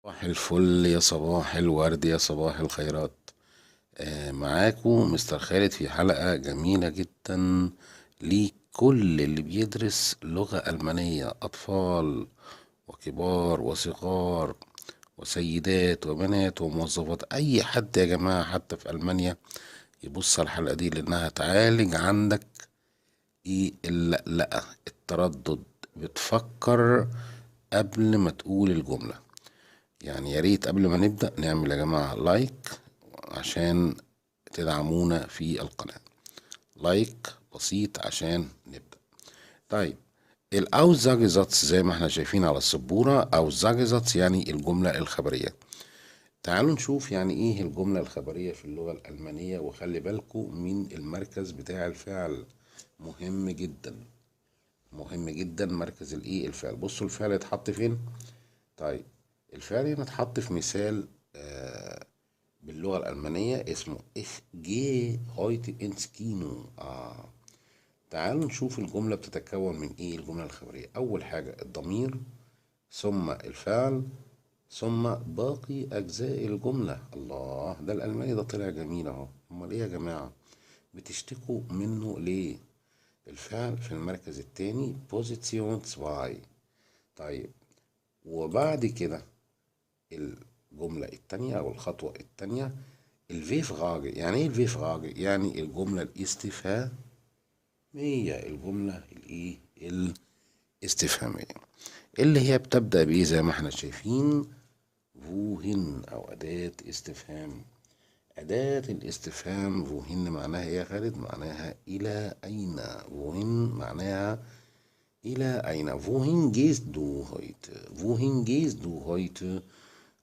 صباح الفل يا صباح الورد يا صباح الخيرات. معاكم مستر خالد في حلقة جميلة جدا لكل اللي بيدرس لغة ألمانية، أطفال وكبار وصغار وسيدات وبنات وموظفات، أي حد يا جماعة حتى في ألمانيا يبص على الحلقة دي لأنها تعالج عندك ايه اللقلقة، التردد، بتفكر قبل ما تقول الجملة. يعني يا ريت قبل ما نبدأ نعمل يا جماعة لايك عشان تدعمونا في القناة. لايك بسيط عشان نبدأ. طيب، الأوزاجيزاتس زي ما احنا شايفين على السبورة، أوزاجيزاتس يعني الجملة الخبرية. تعالوا نشوف يعني ايه الجملة الخبرية في اللغة الألمانية، وخلي بالكم من المركز بتاع الفعل، مهم جدا مهم جدا. مركز الايه الفعل، بصوا الفعل اتحط فين. طيب، الفعل هنا اتحط في مثال باللغة الألمانية اسمه ich gehe heute ins Kino. تعالوا نشوف الجملة بتتكون من ايه. الجملة الخبرية أول حاجة الضمير، ثم الفعل، ثم باقي أجزاء الجملة. الله، ده الألماني ده طلع جميل أهو. أمال إيه يا جماعة بتشتكوا منه ليه؟ الفعل في المركز التاني بوزيسيون 2. طيب، وبعد كده الجملة التانية أو الخطوة التانية الفي فراغ. يعني ايه الفي فراغ؟ يعني الجملة الاستفهامية. الجملة الايه الاستفهامية اللي هي بتبدأ بايه زي ما احنا شايفين، ووهن أو أداة استفهام. أداة الاستفهام ووهن معناها إيه يا خالد؟ معناها إلى أين. ووهن معناها إلى أين. wohin gehst du heute؟ wohin gehst du heute؟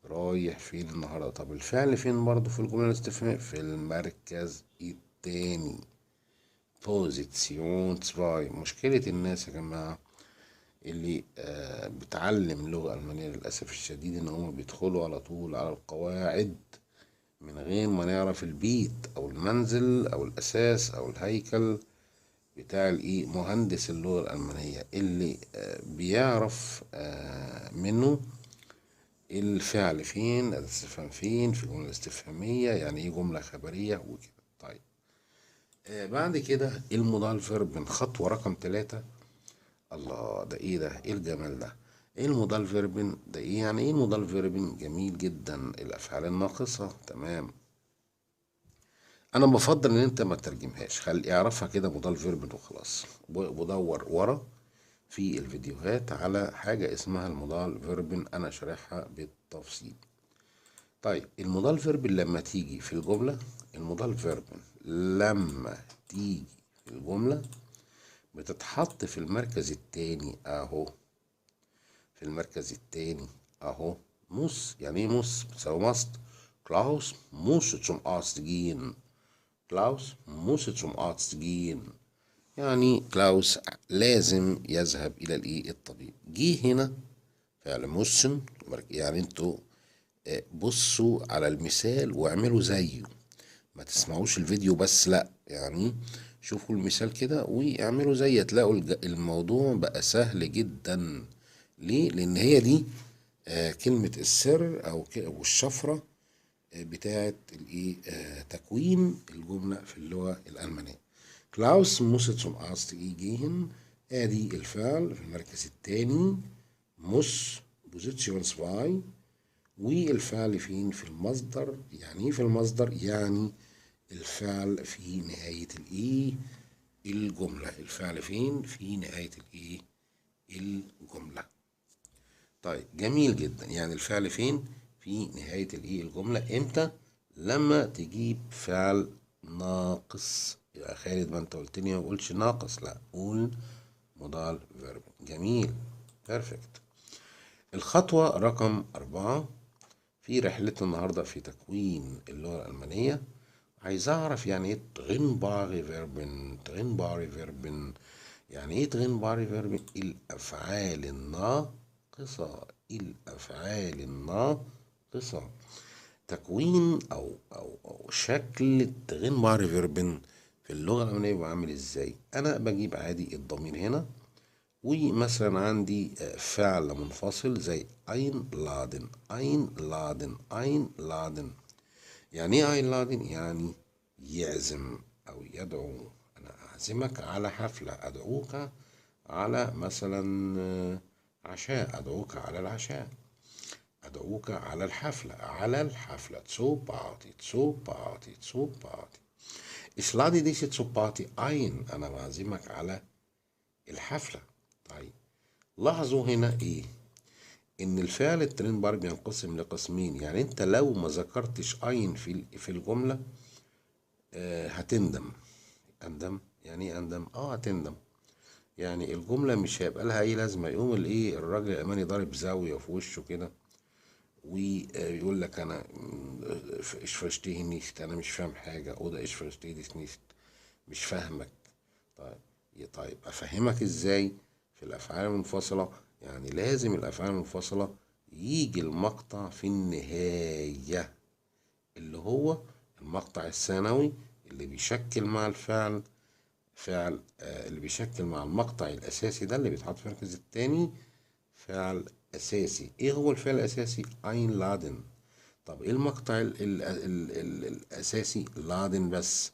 رايح فين النهاردة. طب الفعل فين برضه في الجملة الاستفهامية؟ في المركز التاني بوزيسيون 2. مشكلة الناس يا جماعة اللي بتعلم لغة ألمانية للأسف الشديد إن هما بيدخلوا على طول على القواعد من غير ما نعرف البيت أو المنزل أو الأساس أو الهيكل بتاع الايه مهندس اللغة الألمانية اللي بيعرف منه الفعل فين، الاستفهام فين في الجملة الاستفهامية، يعني ايه جملة خبرية وكده. طيب، بعد كده المودال فيرب من خطوة رقم 3. الله، ده ايه ده؟ ايه الجمال ده؟ ايه المودال فيربن ده؟ ايه يعني ايه المودال فيربن؟ جميل جدا، الافعال الناقصة. تمام، انا بفضل ان انت ما تترجمهاش، خلي اعرفها كده مودال فيربن وخلاص. بدور ورا في الفيديوهات على حاجة اسمها المودال فيربن، انا شارحها بالتفصيل. طيب، المودال فيربن لما تيجي في الجملة، المودال فيربن لما تيجي في الجملة بتتحط في المركز التاني اهو. في المركز التاني اهو. موس، يعني ايه موس؟ بتساوي ماست. كلاوس موس zum Arzt gehen. كلاوس موس zum Arzt gehen. يعني كلاوس لازم يذهب الى الايه الطبيب. جه هنا فعل موسن، يعني انتوا بصوا على المثال واعملوا زيه، ما تسمعوش الفيديو بس، لا يعني شوفوا المثال كده واعملوا زي، تلاقوا الموضوع بقى سهل جدا. ليه؟ لان هي دي كلمة السر او الشفرة بتاعت الايه تكوين الجملة في اللغة الألمانية. كلاوس muss zum Arzt gehen. ادي الفعل في المركز الثاني، muss بوزيشن 2. والفعل فين؟ في المصدر. يعني ايه في المصدر؟ يعني الفعل في نهاية الايه الجملة. الفعل فين؟ في نهاية الايه الجملة. طيب، جميل جدا. يعني الفعل فين؟ في نهاية الايه الجملة. امتى؟ لما تجيب فعل ناقص. يا خالد ما انت قلت لي ما بقولش ناقص، لا قول مضارع فيرب. جميل، بيرفكت. الخطوة رقم 4 في رحلتنا النهاردة في تكوين اللغة الألمانية. عايز أعرف يعني إيه تغنباري فيربن. تغنباري فيربن يعني إيه؟ تغنباري فيربن الأفعال الناقصة. الأفعال الناقصة. تكوين أو شكل التغنباري فيربن في اللغة الألمانية بيبقى عامل إزاي؟ أنا بجيب عادي الضمير هنا ومثلا عندي فعل منفصل زي einladen einladen einladen. يعني ايه einladen؟ يعني يعزم او يدعو. انا اعزمك على حفلة، ادعوك على مثلا عشاء، ادعوك على العشاء، ادعوك على الحفلة، على الحفلة zu Party zu Party zu Party. Ich lade dich zu Party ein. انا بعزمك على الحفلة. طيب لاحظوا هنا ايه؟ ان الفعل الترين بينقسم لقسمين. يعني انت لو ما ذكرتش اين في الجملة هتندم. اندم يعني ايه اندم؟ هتندم. يعني الجملة مش هيبقى لها اي لازمة. يقوم الايه الراجل الالماني ضارب زاوية في وشه كده ويقول لك انا ايش فرشتيه نيشت، انا مش فاهم حاجة، اوضه ايش فرشتيه ديش نيشت، مش فاهمك. طيب طيب افهمك ازاي؟ في الافعال المنفصلة يعني لازم الافعال المنفصلة يجي المقطع في النهاية، اللي هو المقطع الثانوي اللي بيشكل مع الفعل فعل اللي بيشكل مع المقطع الاساسي ده اللي بيتحط في المركز التاني فعل اساسي. ايه هو الفعل الاساسي؟ einladen. طب ايه المقطع ال الاساسي؟ laden بس.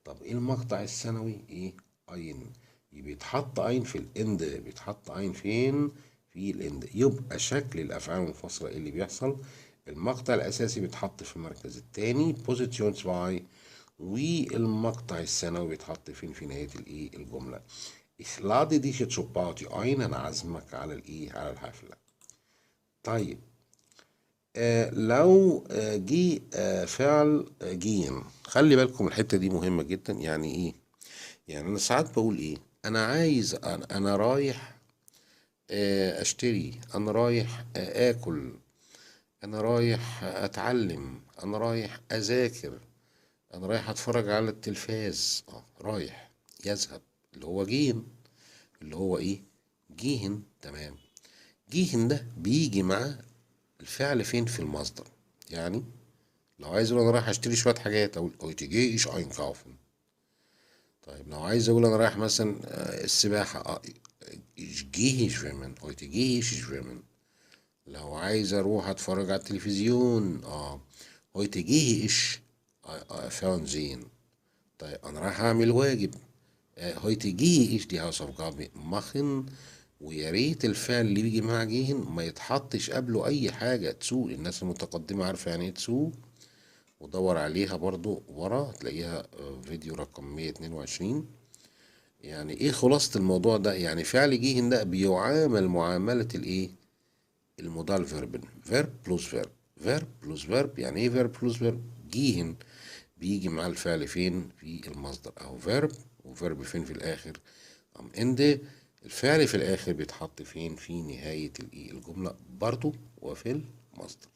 طب ايه المقطع الثانوي؟ ايه؟ اين. بيتحط اين في الاند. بيتحط اين فين؟ في الاند. يبقى شكل الافعال المنفصله اللي بيحصل المقطع الاساسي بيتحط في المركز الثاني بوزيشن 2، والمقطع الثانوي بيتحط فين؟ في نهايه الايه الجمله. Ich lade dich zur Party ein. انا عازمك على الايه على الحفله. طيب لو جه فعل جيم، خلي بالكم الحتة دي مهمة جدا. يعني ايه؟ يعني انا ساعات بقول ايه؟ انا عايز أنا رايح اشتري، انا رايح اكل، انا رايح اتعلم، انا رايح اذاكر، انا رايح اتفرج على التلفاز. رايح، يذهب، اللي هو جيم، اللي هو ايه؟ جيهن. تمام. جيهن ده بيجي مع الفعل فين؟ في المصدر. يعني لو عايز اقول انا رايح اشتري شويه حاجات اقول heute gehe ich einkaufen. طيب لو عايز اقول انا رايح مثلا السباحه ich gehe schwimmen heute gehe ich schwimmen. لو عايز اروح اتفرج على التلفزيون heute gehe ich fernsehen. طيب انا رايح اعمل واجب heute gehe ich die Hausaufgabe machen. ويا ريت الفعل اللي بيجي مع جيهن ما يتحطش قبله اي حاجه تسوق. الناس المتقدمه عارفه يعني ايه تسوق، ودور عليها برضو ورا هتلاقيها فيديو رقم 122. يعني ايه خلاصة الموضوع ده؟ يعني فعل جيهن ده بيعامل معاملة الايه المودال فيرب. فيرب بلس فيرب، فيرب بلس فيرب. يعني ايه فيرب بلس فيرب؟ جيهن بيجي مع الفعل فين؟ في المصدر اهو فيرب، وفيرب فين؟ في الاخر ام اند. الفعل في الاخر بيتحط فين؟ في نهاية الايه الجملة برضو وفي المصدر.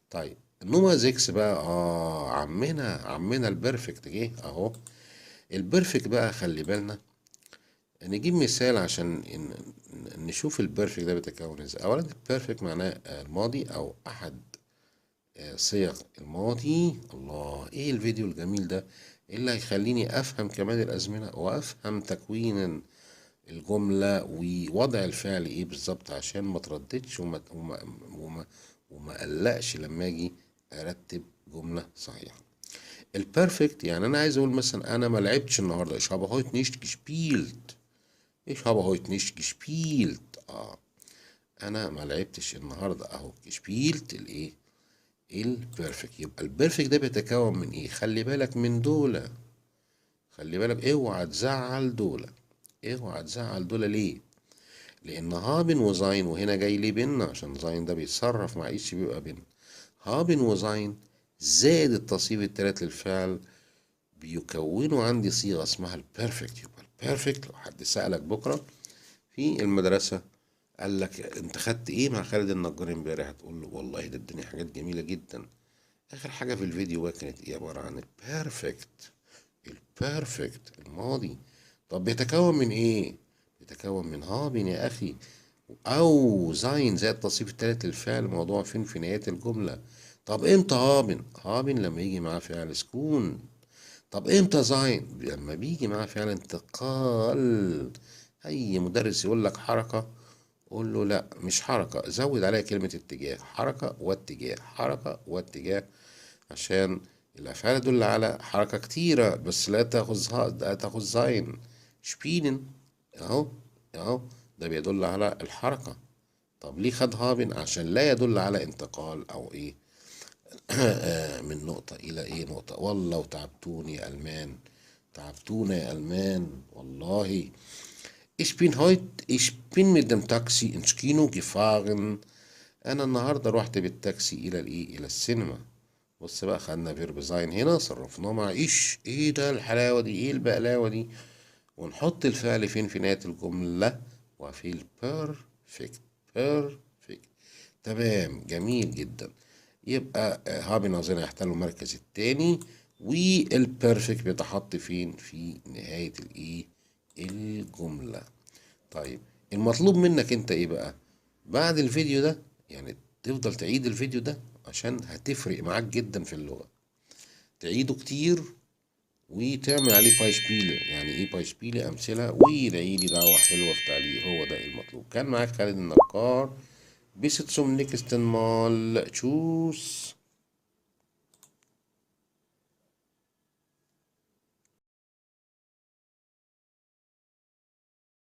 طيب النومة 6 بقى عمنا البرفكت جه اهو. البرفكت بقى خلي بالنا نجيب مثال عشان نشوف البرفكت ده بيتكون ازاي. اولا البرفكت معناه الماضي او احد صيغ الماضي. الله، ايه الفيديو الجميل ده! إيه اللي هيخليني افهم كمان الازمنة وافهم تكوين الجملة ووضع الفعل ايه بالظبط، عشان ما ترددش وما قلقش لما اجي ارتب جملة صحيحة. البرفكت يعني انا عايز اقول مثلا انا ما لعبتش النهارده. ich habe heute nicht gespielt. ich habe heute nicht gespielt. انا ما لعبتش النهارده اهو gespielt الايه البرفكت. يبقى البرفكت ده بيتكون من ايه؟ خلي بالك من دول، خلي بالك اوعى تزعل دول، اوعى تزعل دول. ليه؟ لان هابن وزاين، وهنا جاي لي بن عشان زاين ده بيتصرف مع ايش بيبقى بن. هابن وزاين زائد التصريف التالت للفعل بيكونوا عندي صيغة اسمها البيرفكت. يبقى البيرفكت لو حد سألك بكرة في المدرسة قال لك انت خدت ايه مع خالد النجار امبارح، هتقول له والله ده اداني حاجات جميلة جدا. اخر حاجة في الفيديو بقى كانت ايه؟ عبارة عن البيرفكت. البيرفكت الماضي. طب بيتكون من ايه؟ بيتكون من هابن يا اخي، او زين زائد التصريف التالت للفعل موضوع فين؟ في نهاية الجملة. طب امتى هابن؟ هابن لما يجي معاه فعل سكون. طب امتى زين؟ لما بيجي معاه فعل انتقال اي مدرس يقول لك حركة، قول له لا مش حركة، زود عليها كلمة اتجاه، حركة واتجاه، حركة واتجاه، عشان الأفعال تدل على حركة كتيرة بس لا تاخذ زين. شبينن، أهو، أهو، ده بيدل على الحركة. طب ليه خد هابن؟ عشان لا يدل على انتقال أو إيه، من نقطة إلى إيه نقطة. والله وتعبتوني يا ألمان، تعبتونا يا ألمان والله. Ich bin mit dem Taxi ins Kino gefahren. أنا النهاردة رحت بالتاكسي إلى الإيه، إلى السينما. بص بقى، خدنا فيرب زين هنا صرفناه مع ايه ده الحلاوة دي، ايه البقلاوة دي، ونحط الفعل فين في نهاية الجملة، وفي البيرفكت. بيرفكت، تمام، جميل جدا. يبقى هابي ناظرين يحتلوا المركز التاني، والبيرفكت بيتحط فين في نهاية الايه، الجملة. طيب، المطلوب منك انت ايه بقى بعد الفيديو ده؟ يعني تفضل تعيد الفيديو ده عشان هتفرق معاك جدا في اللغة. تعيده كتير وتعمل عليه بايشبيلة. يعني ايه بايشبيلة؟ امثلة، ويدعيلي دعوة حلوة في تعليق. هو ده المطلوب. كان معاك خالد النجار. بيست سوم نيكستن مال تشوس.